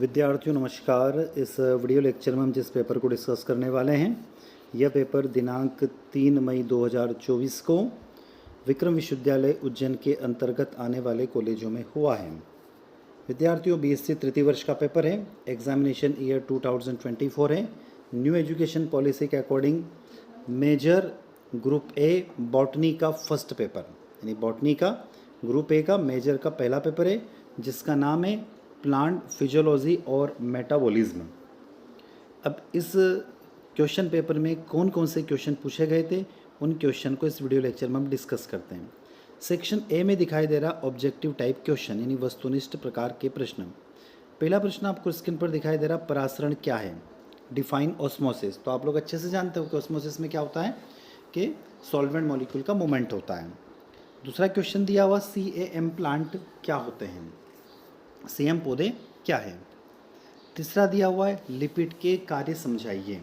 विद्यार्थियों नमस्कार। इस वीडियो लेक्चर में हम जिस पेपर को डिस्कस करने वाले हैं यह पेपर दिनांक 3 मई 2024 को विक्रम विश्वविद्यालय उज्जैन के अंतर्गत आने वाले कॉलेजों में हुआ है। विद्यार्थियों बीएससी तृतीय वर्ष का पेपर है। एग्जामिनेशन ईयर 2024 है। न्यू एजुकेशन पॉलिसी के according major group A botany का फर्स्ट पेपर यानी बॉटनी का ग्रुप ए का मेजर का पहला पेपर है जिसका नाम है प्लांट फिजियोलॉजी और मेटाबॉलिज्म। अब इस क्वेश्चन पेपर में कौन कौन से क्वेश्चन पूछे गए थे उन क्वेश्चन को इस वीडियो लेक्चर में हम डिस्कस करते हैं। सेक्शन ए में दिखाई दे रहा ऑब्जेक्टिव टाइप क्वेश्चन यानी वस्तुनिष्ठ प्रकार के प्रश्न। पहला प्रश्न आपको स्क्रीन पर दिखाई दे रहा परासरण क्या है, डिफाइन ऑस्मोसिस। तो आप लोग अच्छे से जानते हो कि ऑस्मोसिस में क्या होता है कि सॉल्वेंट मॉलिक्यूल का मूवमेंट होता है। दूसरा क्वेश्चन दिया हुआ CAM प्लांट क्या होते हैं, CM पौधे क्या है। तीसरा दिया हुआ है लिपिड के कार्य समझाइए,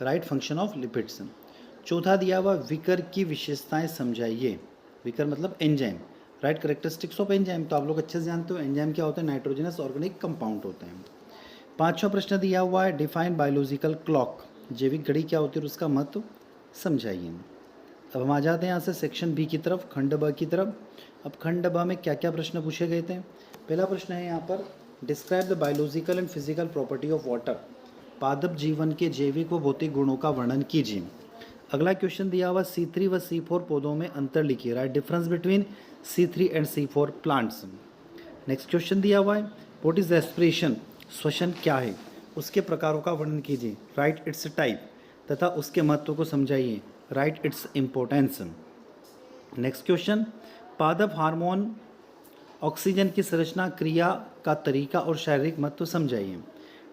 राइट फंक्शन ऑफ लिपिड्स। चौथा दिया हुआ विकर की विशेषताएं समझाइए, विकर मतलब enzyme, right characteristics of enzyme. तो आप लोग अच्छे से जानते हो एंजाइम क्या होता है, नाइट्रोजनस ऑर्गेनिक कंपाउंड होते हैं। पांचवा प्रश्न दिया हुआ है डिफाइन बायोलॉजिकल क्लॉक, जैविक घड़ी क्या होती है और उसका महत्व समझाइए। अब हम आ जाते हैं यहाँ से सेक्शन बी की तरफ, खंड ब की तरफ। अब खंड ब में क्या क्या प्रश्न पूछे गए थे। पहला प्रश्न है यहाँ पर describe the biological and physical property of water, पादप जीवन के जैविक व भौतिक गुणों का वर्णन कीजिए। अगला क्वेश्चन दिया हुआ C3 व C4 पौधों में अंतर लिखिए, right difference between C3 and C4 plants. Next question दिया हुआ है व्हाट इज रेस्पिरेशन, श्वसन क्या है, उसके प्रकारों का वर्णन कीजिए, राइट इट्स टाइप, तथा उसके महत्व को समझाइए, write its importance. Next question पादप हार्मोन ऑक्सीजन की संरचना, क्रिया का तरीका और शारीरिक महत्व समझाइए।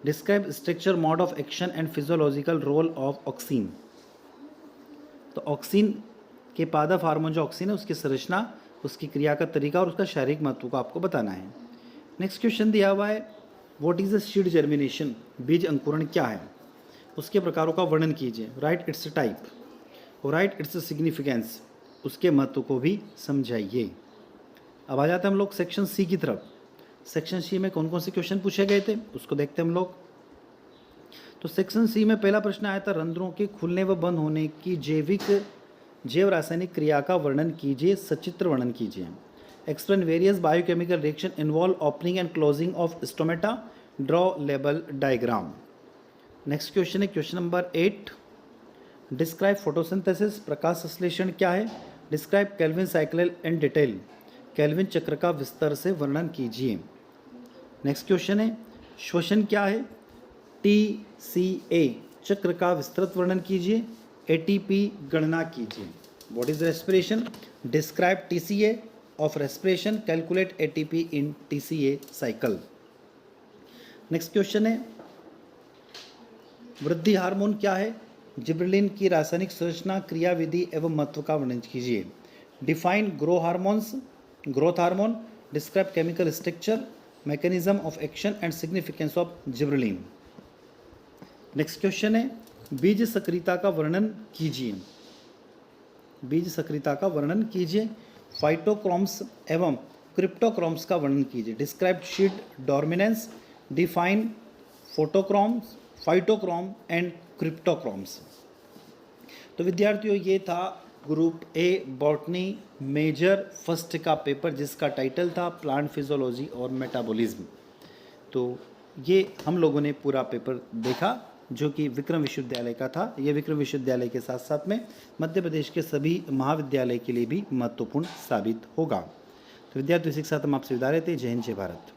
Describe structure, mode of action and physiological role of auxin. तो ऑक्सीन के पादप हार्मोन जो ऑक्सीन है उसकी संरचना, उसकी क्रिया का तरीका और उसका शारीरिक महत्व को आपको बताना है। नेक्स्ट क्वेश्चन दिया हुआ है what is a seed germination, बीज अंकुरण क्या है, उसके प्रकारों का वर्णन कीजिए, राइट इट्स टाइप और राइट इट्स सिग्निफिकेंस, उसके महत्व को भी समझाइए। अब आ जाते हैं हम लोग सेक्शन सी की तरफ। सेक्शन सी में कौन कौन से क्वेश्चन पूछे गए थे उसको देखते हैं हम लोग। तो सेक्शन सी में पहला प्रश्न आया था रंध्रों के खुलने व बंद होने की जैव रासायनिक क्रिया का वर्णन कीजिए, सचित्र वर्णन कीजिए। Explain various biochemical reaction involve opening and closing of stomata, draw label diagram. Next question है क्वेश्चन नंबर 8 डिस्क्राइब फोटोसिंथेसिस, प्रकाश संश्लेषण क्या है। Describe Calvin cycle and detail, kelvin चक्र का विस्तार से वर्णन कीजिए। नेक्स्ट क्वेश्चन है श्वसन क्या है। TCA चक्र का विस्तृत वर्णन कीजिए, ATP गणना कीजिए। What is respiration, describe TCA of respiration, calculate ATP in TCA cycle. Next question है वृद्धि हार्मोन क्या है। जिबरेलिन की रासायनिक संरचना, क्रियाविधि एवं महत्व का वर्णन कीजिए। Define growth hormone, describe chemical structure, mechanism of action and significance of gibberellin. Next question है बीज सक्रियता का वर्णन कीजिए, बीज सक्रियता का वर्णन कीजिए। फाइटोक्रोम्स एवं क्रिप्टोक्रोम्स का वर्णन कीजिए। Describe sheet dominance, define photochromes, phytochrome and cryptochromes. तो विद्यार्थियों ये था group A botany major first का पेपर जिसका टाइटल था प्लांट फिजियोलॉजी और मेटाबॉलिज्म। तो ये हम लोगों ने पूरा पेपर देखा जो कि विक्रम विश्वविद्यालय का था। ये विक्रम विश्वविद्यालय के साथ साथ में मध्य प्रदेश के सभी महाविद्यालय के लिए भी महत्वपूर्ण साबित होगा। तो विद्यार्थियों इसी के साथ हम आपसे विदा लेते हैं। जय हिंद, जय भारत।